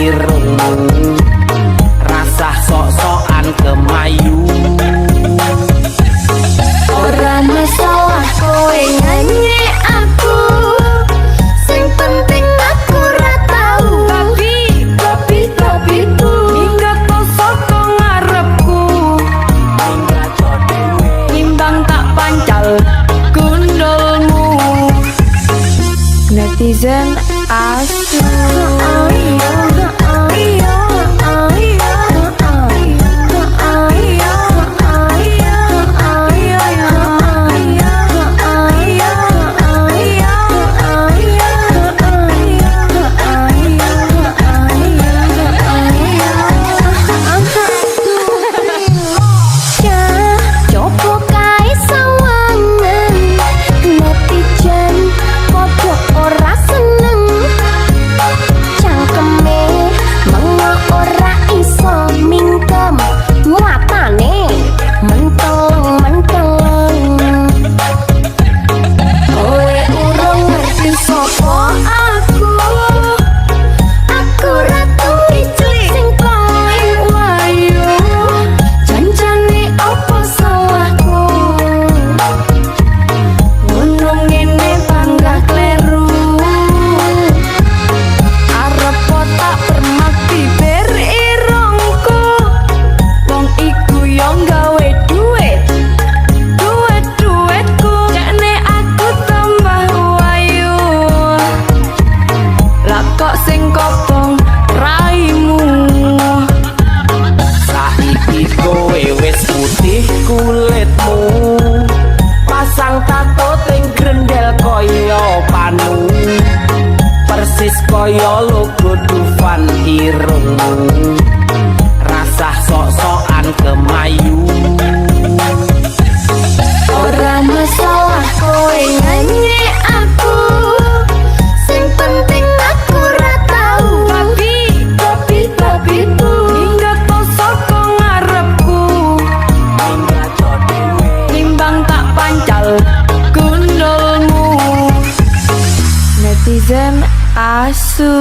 irungmu, rasa sok-sokan kemayu. Ora masalah kowe nyanyi aku, sing penting aku ra tau. Tapi ku minggat saka ngarepku, minggat dhewe nimbang tak pancal gundulmu. Netizen asu. kulitmu, pasang tato ting grendel koyo panu, persis koyo logo Dufan irungmu, rasa sok-sokan kemayu. ora masalah kowe nyanyi aku, sing penting aku ra tau. Tapi ku minggat saka ngarepku, minggat dhewe nimbang tak pancal gundulmu. Netizen asu.